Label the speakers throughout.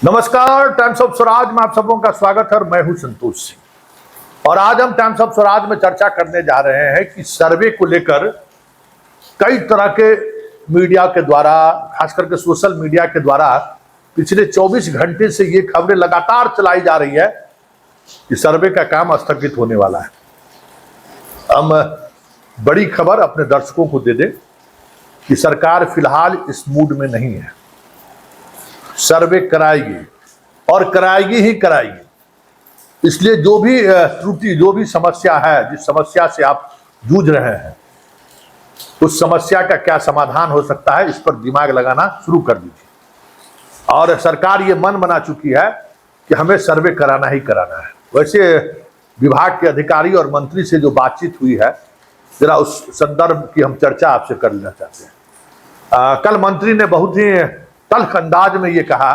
Speaker 1: नमस्कार, times of Swaraj में आप सबों का स्वागत है और मैं हूं संतोष सिंह। और आज हम टाइम्स ऑफ स्वराज में चर्चा करने जा रहे हैं कि सर्वे को लेकर कई तरह के मीडिया के द्वारा, खास करके सोशल मीडिया के द्वारा पिछले 24 घंटे से ये खबरें लगातार चलाई जा रही है कि सर्वे का काम स्थगित होने वाला है। हम बड़ी खबर अपने दर्शकों को दे दें कि सरकार फिलहाल इस मूड में नहीं है। सर्वे कराएगी और कराएगी ही कराएगी। इसलिए जो भी त्रुटि, जो भी समस्या है, जिस समस्या से आप जूझ रहे हैं, उस समस्या का क्या समाधान हो सकता है, इस पर दिमाग लगाना शुरू कर दीजिए। और सरकार ये मन बना चुकी है कि हमें सर्वे कराना ही कराना है। वैसे विभाग के अधिकारी और मंत्री से जो बातचीत हुई है, जरा उस संदर्भ की हम चर्चा आपसे कर लेना चाहते हैं। कल मंत्री ने बहुत ही तल्ख अंदाज में ये कहा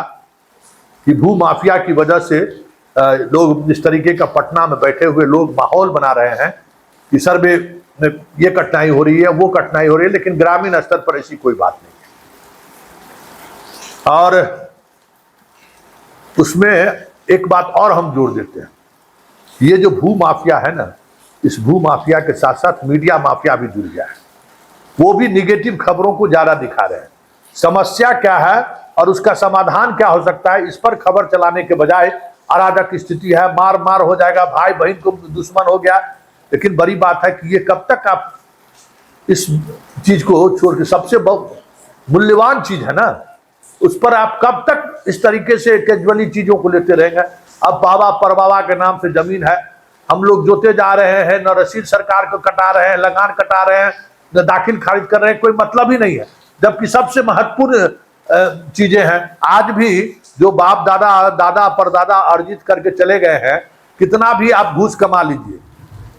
Speaker 1: कि भू माफिया की वजह से लोग जिस तरीके का पटना में बैठे हुए लोग माहौल बना रहे हैं कि सर्वे में ये कठिनाई हो रही है, वो कठिनाई हो रही है, लेकिन ग्रामीण स्तर पर ऐसी कोई बात नहीं है। और उसमें एक बात और हम जोड़ देते हैं, ये जो भू माफिया है ना, इस भू माफिया के साथ साथ मीडिया माफिया भी जुड़ गया है। वो भी निगेटिव खबरों को ज्यादा दिखा रहे हैं। समस्या क्या है और उसका समाधान क्या हो सकता है, इस पर खबर चलाने के बजाय अराजक स्थिति है, मार मार हो जाएगा, भाई बहन को दुश्मन हो गया। लेकिन बड़ी बात है कि ये कब तक आप इस चीज को छोड़ के, सबसे मूल्यवान चीज है ना, उस पर आप कब तक इस तरीके से कैजुअली चीजों को लेते रहेंगे। अब बाबा परबाबा के नाम से जमीन है, हम लोग जोते जा रहे हैं, न रसीद सरकार को कटा रहे हैं, लगान कटा रहे हैं, न दाखिल खारिज कर रहे हैं, कोई मतलब ही नहीं है। जबकि सबसे महत्वपूर्ण चीजें हैं। आज भी जो बाप दादा परदादा अर्जित करके चले गए हैं, कितना भी आप घूस कमा लीजिए,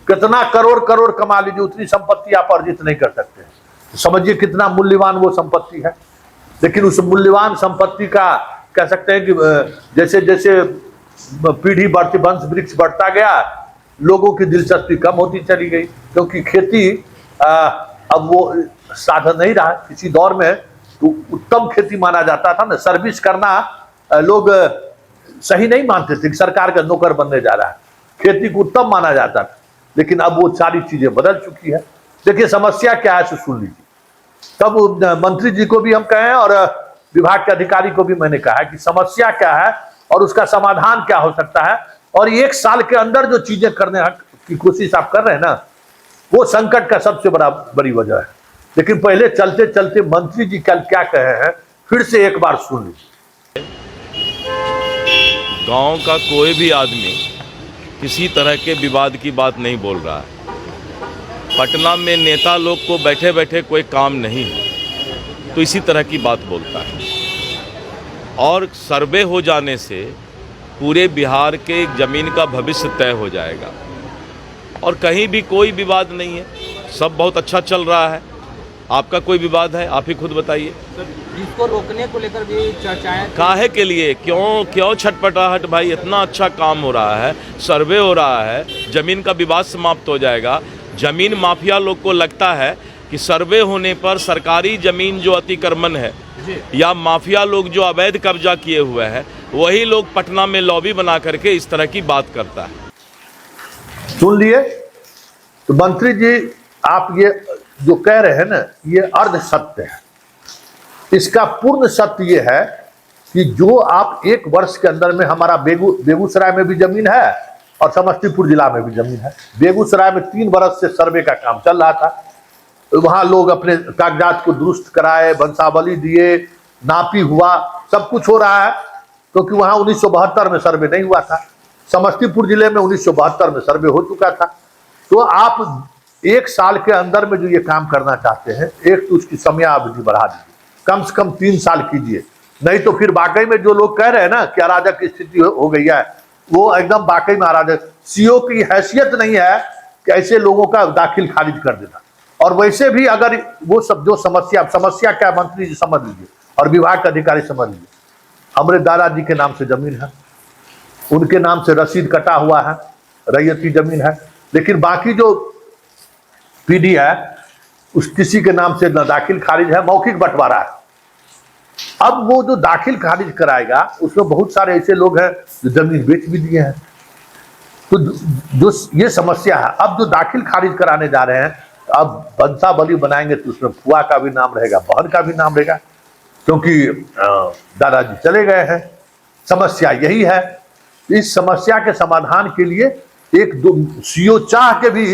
Speaker 1: कितना करोड़ कमा लीजिए, उतनी संपत्ति आप अर्जित नहीं कर सकते। तो समझिए कितना मूल्यवान वो संपत्ति है। लेकिन उस मूल्यवान संपत्ति का कह सकते हैं कि जैसे जैसे पीढ़ी बढ़ती, वंश वृक्ष बढ़ता गया, लोगों की दिलचस्पी कम होती चली गई, क्योंकि खेती अब वो साधन नहीं रहा। किसी दौर में तो उत्तम खेती माना जाता था ना, सर्विस करना लोग सही नहीं मानते थे कि सरकार का नौकर बनने जा रहा है, खेती को उत्तम माना जाता था। लेकिन अब वो सारी चीजें बदल चुकी है। देखिए समस्या क्या है, सुन लीजिए। तब मंत्री जी को भी हम कहें और विभाग के अधिकारी को भी मैंने कहा कि समस्या क्या है और उसका समाधान क्या हो सकता है। और 1 साल के अंदर जो चीजें करने की कोशिश आप कर रहे हैं ना, वो संकट का सबसे बड़ी वजह है। लेकिन पहले चलते चलते मंत्री जी कल क्या कहे हैं, फिर से एक बार सुन लीजिए।
Speaker 2: गांव का कोई भी आदमी किसी तरह के विवाद की बात नहीं बोल रहा है। पटना में नेता लोग को बैठे बैठे कोई काम नहीं है तो इसी तरह की बात बोलता है। और सर्वे हो जाने से पूरे बिहार के ज़मीन का भविष्य तय हो जाएगा और कहीं भी कोई विवाद नहीं है, सब बहुत अच्छा चल रहा है। आपका कोई विवाद है, आप ही खुद बताइए।
Speaker 3: इसको रोकने को लेकर भी चर्चाएं
Speaker 2: काहे के लिए, क्यों छटपटाहट भाई? इतना अच्छा काम हो रहा है, सर्वे हो रहा है, ज़मीन का विवाद समाप्त हो जाएगा। ज़मीन माफिया लोग को लगता है कि सर्वे होने पर सरकारी ज़मीन जो अतिक्रमण है या माफिया लोग जो अवैध कब्जा किए हुए हैं, वही लोग पटना में लॉबी बना करके इस तरह की बात करता है।
Speaker 1: सुन लिए? तो मंत्री जी, आप ये जो कह रहे हैं ना, ये अर्ध सत्य है। इसका पूर्ण सत्य ये है कि जो आप 1 वर्ष के अंदर में, हमारा बेगूसराय में भी जमीन है और समस्तीपुर जिला में भी जमीन है। बेगूसराय में 3 वर्ष से सर्वे का काम चल रहा था। वहां लोग अपने कागजात को दुरुस्त कराए, वंशावली दिए, नापी हुआ, सब कुछ हो रहा है, क्योंकि वहां 1972 में सर्वे नहीं हुआ था। समस्तीपुर जिले में 1972 में सर्वे हो चुका था। तो आप 1 साल के अंदर में जो ये काम करना चाहते हैं, एक तो उसकी समयावधि बढ़ा दीजिए, कम से कम 3 साल कीजिए। नहीं तो फिर वाकई में जो लोग कह रहे हैं ना कि अराजक स्थिति हो गई है, वो एकदम वाकई में अराजक। सीओ की हैसियत नहीं है कि ऐसे लोगों का दाखिल खारिज कर देना। और वैसे भी अगर वो सब जो समस्या क्या, मंत्री जी समझ लीजिए और विभाग के अधिकारी समझ लीजिए। हमारे दादाजी के नाम से जमीन है, उनके नाम से रसीद कटा हुआ है, रैयती जमीन है, लेकिन बाकी जो पीडी है उस किसी के नाम से न दाखिल खारिज है, मौखिक बंटवारा है। अब वो जो दाखिल खारिज कराएगा उसमें बहुत सारे ऐसे लोग हैं जो जमीन बेच भी दिए हैं। तो जो ये समस्या है, अब जो दाखिल खारिज कराने जा रहे हैं, अब बंसावली बनाएंगे तो उसमें फुआ का भी नाम रहेगा, बहन का भी नाम रहेगा, क्योंकि दादाजी चले गए हैं। समस्या यही है। इस समस्या के समाधान के लिए एक दो सीओ चाह के भी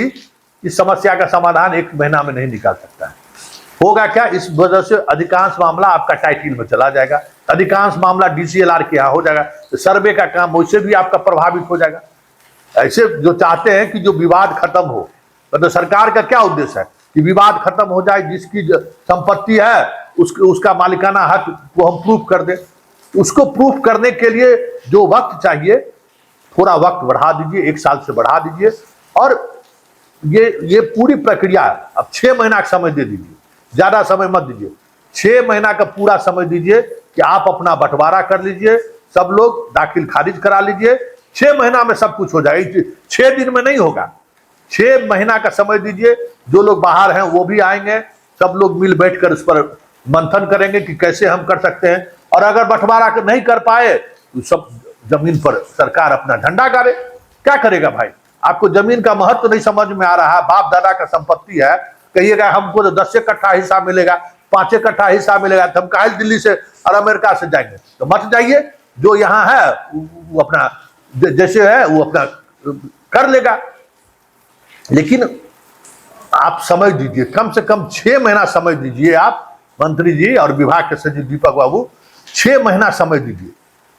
Speaker 1: इस समस्या का समाधान 1 महीना में नहीं निकाल सकता है। होगा क्या, इस वजह से अधिकांश मामला आपका टाइटल में चला जाएगा, अधिकांश मामला DCLR के यहाँ हो जाएगा, तो सर्वे का काम वैसे भी आपका प्रभावित हो जाएगा। ऐसे जो चाहते हैं कि जो विवाद खत्म हो, मतलब सरकार का क्या उद्देश्य है कि विवाद खत्म हो जाए, जिसकी संपत्ति है उसका मालिकाना हक को हम प्रूफ कर दें। उसको प्रूफ करने के लिए जो वक्त चाहिए, थोड़ा वक्त बढ़ा दीजिए, 1 साल से बढ़ा दीजिए, और ये पूरी प्रक्रिया अब 6 महीना का समय दे दीजिए, ज्यादा समय मत दीजिए। 6 महीना का पूरा समय दीजिए कि आप अपना बंटवारा कर लीजिए, सब लोग दाखिल खारिज करा लीजिए। 6 महीना में सब कुछ हो जाएगा, 6 दिन में नहीं होगा। 6 महीना का समय दीजिए, जो लोग बाहर हैं वो भी आएंगे, सब लोग मिल बैठकर उस पर मंथन करेंगे कि कैसे हम कर सकते हैं। और अगर बंटवारा नहीं कर पाए तो सब जमीन पर सरकार अपना झंडा गाड़े। क्या करेगा भाई? आपको जमीन का महत्व नहीं समझ में आ रहा है, बाप दादा का संपत्ति है, कहिएगा हमको तो 10 कट्ठा हिस्सा मिलेगा, 5 कट्ठा हिस्सा मिलेगा, तो हम काहे दिल्ली से और अमेरिका से जाएंगे? तो मत जाइए, जो यहाँ है वो अपना जैसे है वो अपना कर लेगा। लेकिन आप समय दीजिए, कम से कम 6 महीना समय दीजिए आप मंत्री जी और विभाग के सचिव दीपक बाबू, 6 महीना समय दीजिए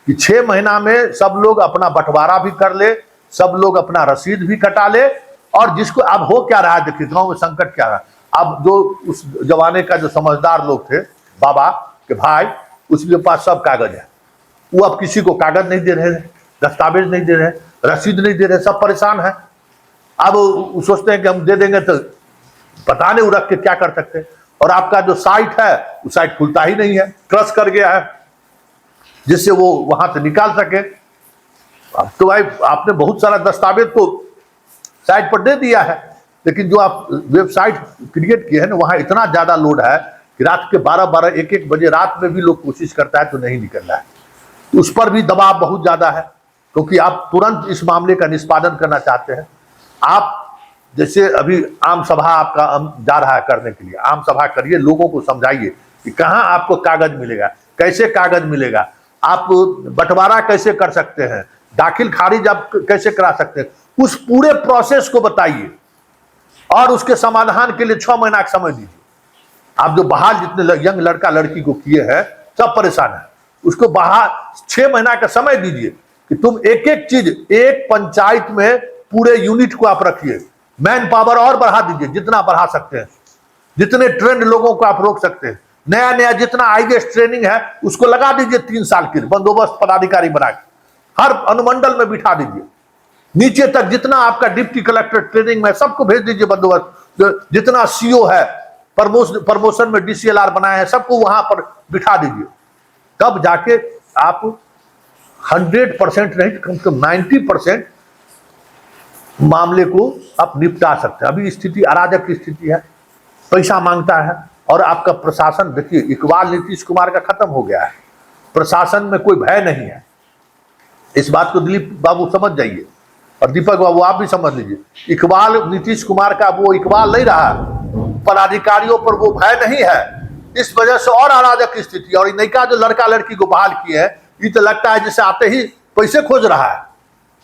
Speaker 1: कि 6 महीना में सब लोग अपना बंटवारा भी कर ले, सब लोग अपना रसीद भी कटा ले। और जिसको अब हो क्या रहा है, देखिए गांव में संकट क्या है। अब जो उस जमाने का जो समझदार लोग थे, बाबा के भाई, उसके पास सब कागज है, वो अब किसी को कागज नहीं दे रहे, दस्तावेज नहीं दे रहे, रसीद नहीं दे रहे, सब परेशान है। अब वो सोचते हैं कि हम दे देंगे तो पता नहीं वो रख के क्या कर सकते हैं। और आपका जो साइट है वो साइट खुलता ही नहीं है, क्रश कर गया है, जिससे वो वहां से निकाल सके। अब तो भाई आपने बहुत सारा दस्तावेज तो साइट पर दे दिया है, लेकिन जो आप वेबसाइट क्रिएट किए हैं ना, वहां इतना ज्यादा लोड है कि रात के 12-12, 1-1 बजे रात में भी लोग कोशिश करता है तो नहीं निकल रहा है। उस पर भी दबाव बहुत ज्यादा है, क्योंकि आप तुरंत इस मामले का निष्पादन करना चाहते हैं। आप जैसे अभी आम सभा आपका जा रहा है करने के लिए, आम सभा करिए, लोगों को समझाइए कि कहाँ आपको कागज मिलेगा, कैसे कागज मिलेगा, आप बंटवारा कैसे कर सकते हैं, दाखिल खारिज आप कैसे करा सकते हैं, उस पूरे प्रोसेस को बताइए और उसके समाधान के लिए 6 महीना का समय दीजिए। आप जो बाहर जितने यंग लड़का लड़की को किए हैं सब परेशान है, उसको बाहर 6 महीना का समय दीजिए कि तुम एक एक चीज, एक पंचायत में पूरे यूनिट को आप रखिए, मैन पावर और बढ़ा दीजिए जितना बढ़ा सकते हैं, जितने ट्रेंड लोगों को आप रोक सकते हैं, नया नया जितना आईएएस ट्रेनिंग है उसको लगा दीजिए 3 साल की बंदोबस्त पदाधिकारी बना के, हर अनुमंडल में बिठा दीजिए, नीचे तक जितना आपका डिप्टी कलेक्टर ट्रेनिंग में सबको भेज दीजिए बंदोबस्त, जितना सीओ है प्रमोशन में DCLR बनाए हैं सबको वहां पर बिठा दीजिए। तब जाके आप 100% नहीं, कम से कम 90% मामले को आप निपटा सकते हैं। अभी स्थिति अराजक की स्थिति है, पैसा मांगता है, और आपका प्रशासन देखिए, इकबाल नीतीश कुमार का खत्म हो गया है, प्रशासन में कोई भय नहीं है। इस बात को दिलीप बाबू समझ जाइए, और दीपक बाबू आप भी समझ लीजिए। इकबाल नीतीश कुमार का वो इकबाल नहीं रहा, पदाधिकारियों पर वो भय नहीं है। इस वजह से और अराजक की स्थिति, और नयिका जो लड़का लड़की को बहाल किए हैं, ये तो लगता है जैसे आते ही पैसे खोज रहा है।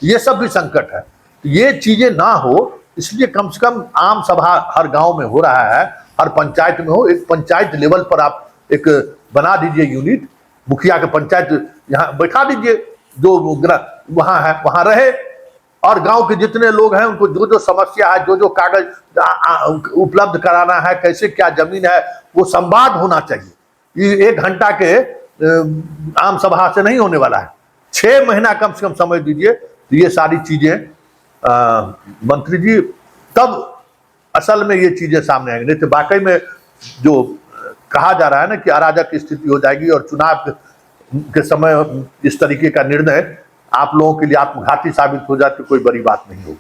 Speaker 1: ये सब भी संकट है। ये चीजें ना हो, इसलिए कम से कम आम सभा हर गांव में हो रहा है, हर पंचायत में हो। एक पंचायत लेवल पर आप एक बना दीजिए यूनिट, मुखिया के पंचायत यहाँ बैठा दीजिए, जो वहां है वहां रहे, और गांव के जितने लोग हैं उनको जो जो समस्या है, जो जो कागज उपलब्ध कराना है, कैसे क्या जमीन है, वो संवाद होना चाहिए। ये 1 घंटा के आम सभा से नहीं होने वाला है। 6 महीना कम से कम समय दीजिए, तो ये सारी चीजें मंत्री जी, तब असल में ये चीजें सामने आएंगी। नहीं तो वाकई में जो कहा जा रहा है ना कि अराजक की स्थिति हो जाएगी, और चुनाव के समय इस तरीके का निर्णय आप लोगों के लिए आत्मघाती साबित हो जाए तो कोई बड़ी बात नहीं होगी।